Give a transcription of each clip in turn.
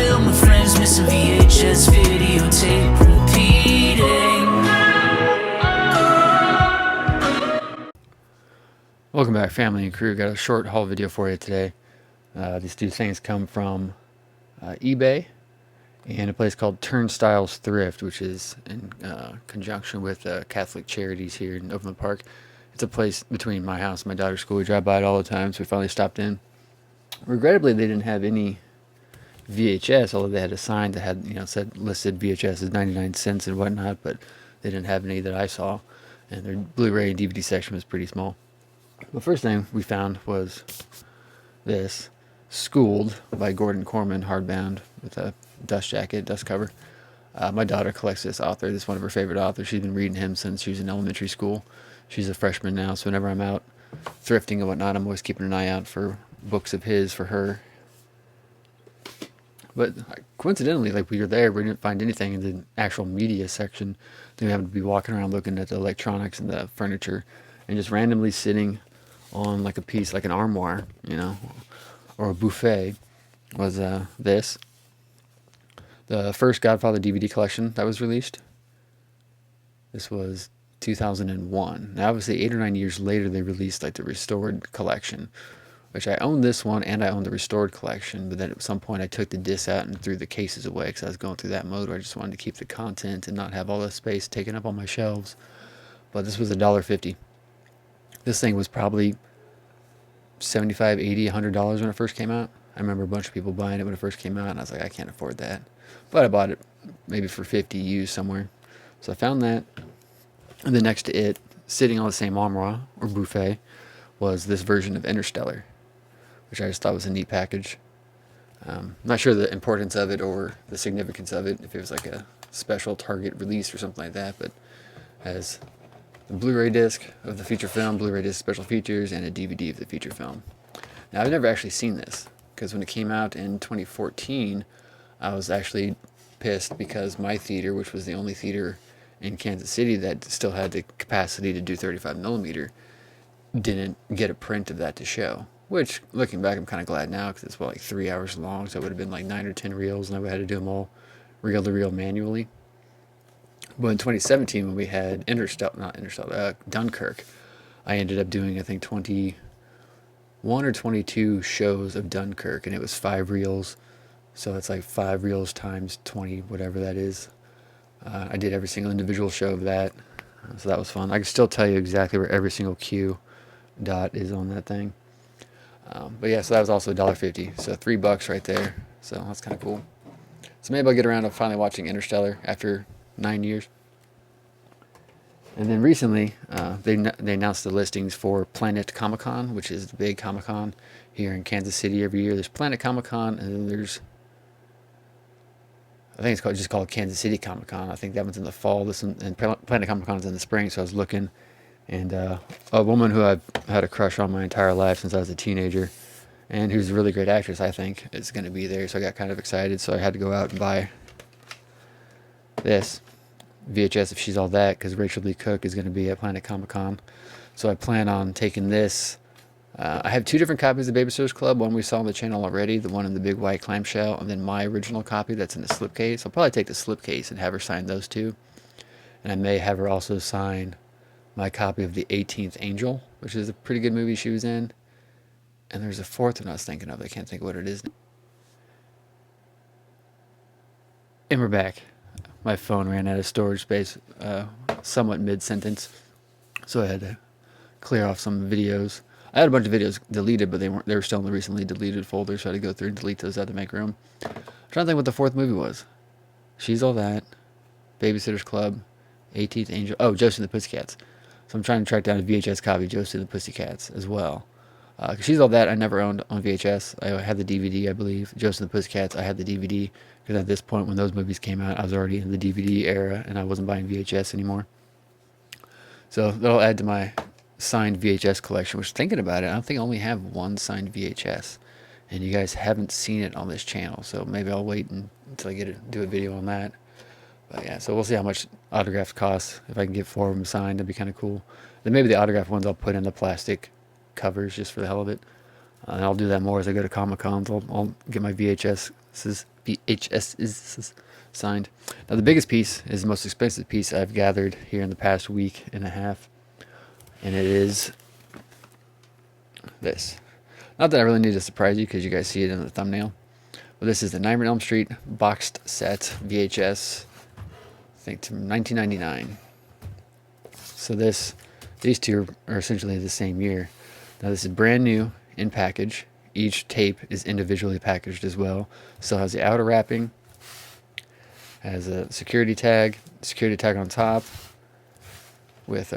film with friends, missing VHS videotape repeating. Welcome back, family and crew. Got a short haul video for you today. These two things come from eBay and a place called Turnstyle Thrift, which is in conjunction with Catholic Charities here in Overland Park. It's a place between my house and my daughter's school. We drive by it all the time, so we finally stopped in. Regrettably, they didn't have any VHS, although they had a sign that had, said listed VHS as 99 cents and whatnot, but they didn't have any that I saw, and their Blu-ray and DVD section was pretty small. The first thing we found was this Schooled by Gordon Corman, hardbound with a dust jacket, dust cover. My daughter collects this author. This is one of her favorite authors. She's been reading him since she was in elementary school. She's a freshman now, so whenever I'm out thrifting and whatnot, I'm always keeping an eye out for books of his for her. But coincidentally, like, we were there, we didn't find anything in the actual media section. Then we happened to be walking around looking at the electronics and the furniture, and just randomly sitting on like a piece, like an armoire, or a buffet, was this. The first Godfather DVD collection that was released. This was 2001. Now, obviously, 8 or 9 years later, they released like the restored collection, which I own this one and I own the restored collection. But then at some point, I took the discs out and threw the cases away because I was going through that mode where I just wanted to keep the content and not have all the space taken up on my shelves. But this was $1.50. This thing was probably $75, $80, $100 when it first came out. I remember a bunch of people buying it when it first came out, and I was like, I can't afford that. But I bought it maybe for $50 used somewhere. So I found that. And then next to it, sitting on the same armoire or buffet, was this version of Interstellar, which I just thought was a neat package. I'm not sure the importance of it or the significance of it, if it was like a special Target release or something like that, but as the Blu-ray disc of the feature film, Blu-ray disc special features, and a DVD of the feature film. Now, I've never actually seen this, because when it came out in 2014, I was actually pissed because my theater, which was the only theater in Kansas City that still had the capacity to do 35 millimeter, didn't get a print of that to show. Which, looking back, I'm kind of glad now, because it's like 3 hours long, so it would have been like 9 or 10 reels, and I would have had to do them all reel to reel manually. But in 2017, when we had Dunkirk, I ended up doing, I think, 21 or 22 shows of Dunkirk, and it was 5 reels, so it's like 5 reels times 20, whatever that is. I did every single individual show of that, so that was fun. I can still tell you exactly where every single Q dot is on that thing. But yeah, so that was also $1.50, so $3 right there, so that's kind of cool. So maybe I'll get around to finally watching Interstellar after 9 years. And then recently, they announced the listings for Planet Comic-Con, which is the big Comic-Con here in Kansas City every year. There's Planet Comic-Con, and then there's, I think it's just called Kansas City Comic-Con. I think that one's in the fall. And Planet Comic-Con is in the spring, so I was looking. And a woman who I've had a crush on my entire life since I was a teenager, and who's a really great actress, I think, is going to be there. So I got kind of excited, so I had to go out and buy this VHS if she's all that, because Rachel Lee Cook is going to be at Planet Comic-Con. So I plan on taking this. I have 2 different copies of Babysitter's Club. One we saw on the channel already, the one in the big white clamshell, and then my original copy that's in the slipcase. I'll probably take the slipcase and have her sign those 2. And I may have her also sign my copy of The 18th Angel, which is a pretty good movie she was in. And there's a 4th one I was thinking of. I can't think of what it is. And we're back. My phone ran out of storage space somewhat mid-sentence, so I had to clear off some videos. I had a bunch of videos deleted, but they were still in the recently deleted folder, so I had to go through and delete those out to make room. I'm trying to think what the 4th movie was. She's All That, Babysitter's Club, 18th Angel. Oh, Josie and the Pussycats. So I'm trying to track down a VHS copy of Josie and the Pussycats as well. She's All That I never owned on VHS. I had the DVD, I believe. Josie and the Pussycats, I had the DVD. Because at this point, when those movies came out, I was already in the DVD era, and I wasn't buying VHS anymore. So that'll add to my signed VHS collection, which, thinking about it, I don't think I only have one signed VHS. And you guys haven't seen it on this channel, so maybe I'll wait until I do a video on that. But yeah, so we'll see how much autographs cost. If I can get 4 of them signed, that'd be kind of cool. Then maybe the autograph ones I'll put in the plastic covers just for the hell of it. And I'll do that more as I go to Comic-Cons. I'll get my VHSs VHS is signed. Now the biggest piece is the most expensive piece I've gathered here in the past week and a half, and it is this. Not that I really need to surprise you because you guys see it in the thumbnail, but this is the Nightmare on Elm Street boxed set VHS, I think from 1999. So these two are essentially the same year. Now this is brand new in package. Each tape is individually packaged as well. Still has the outer wrapping, has a security tag on top with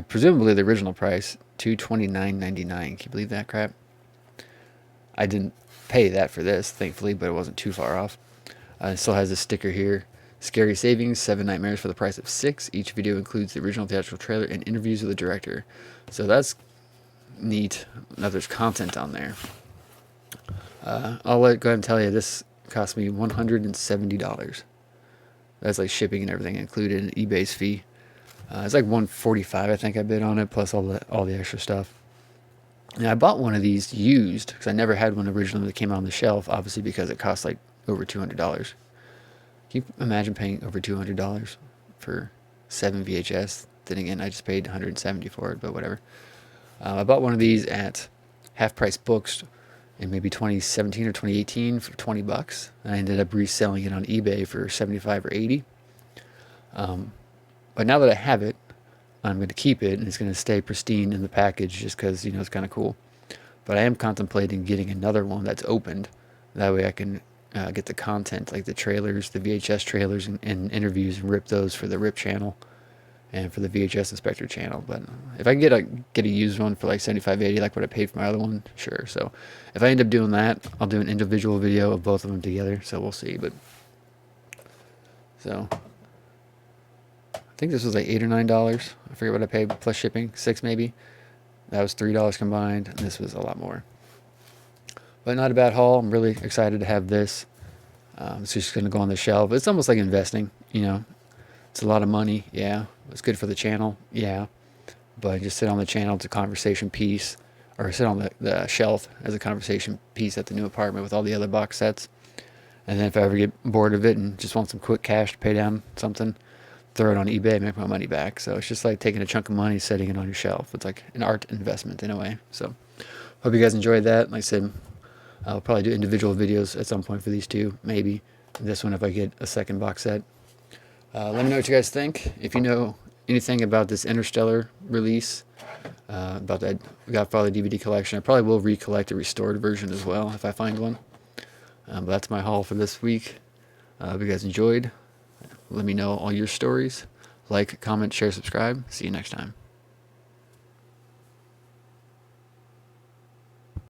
presumably the original price, $229.99. Can you believe that crap? I didn't pay that for this, thankfully, but it wasn't too far off. It still has a sticker here. Scary savings, 7 nightmares for the price of 6. Each video includes the original theatrical trailer and interviews with the director. So that's neat. Now there's content on there. I'll go ahead and tell you, this cost me $170. That's like shipping and everything included, and eBay's fee. It's like $145, I think I bid on it, plus all the extra stuff. Now I bought one of these used because I never had one originally that came on the shelf, obviously because it cost like over $200. Can you imagine paying over $200 for 7 VHS? Then again, I just paid $170 for it, but whatever. I bought one of these at Half Price Books in maybe 2017 or 2018 for $20. I ended up reselling it on eBay for $75 or $80. But now that I have it, I'm going to keep it, and it's going to stay pristine in the package just because, it's kind of cool. But I am contemplating getting another one that's opened. That way I can get the content, like the trailers, the VHS trailers and interviews, and rip those for the RIP channel and for the VHS Inspector channel. But if I can get a used one for like $75, $80, like what I paid for my other one, sure. So if I end up doing that, I'll do an individual video of both of them together. So we'll see. But so I think this was like $8 or $9. I forget what I paid plus shipping, $6 maybe. That was $3 combined, and this was a lot more. But not a bad haul. I'm really excited to have this. It's just going to go on the shelf. It's almost like investing, It's a lot of money, yeah. It's good for the channel, yeah. But just sit on the channel, it's a conversation piece. Or sit on the shelf as a conversation piece at the new apartment with all the other box sets. And then if I ever get bored of it and just want some quick cash to pay down something, throw it on eBay and make my money back. So it's just like taking a chunk of money, setting it on your shelf. It's like an art investment in a way. So hope you guys enjoyed that. Like I said, I'll probably do individual videos at some point for these two, maybe. This one if I get a second box set. Let me know what you guys think. If you know anything about this Interstellar release, about that Godfather DVD collection, I probably will recollect a restored version as well if I find one. But that's my haul for this week. If you guys enjoyed, let me know all your stories. Like, comment, share, subscribe. See you next time.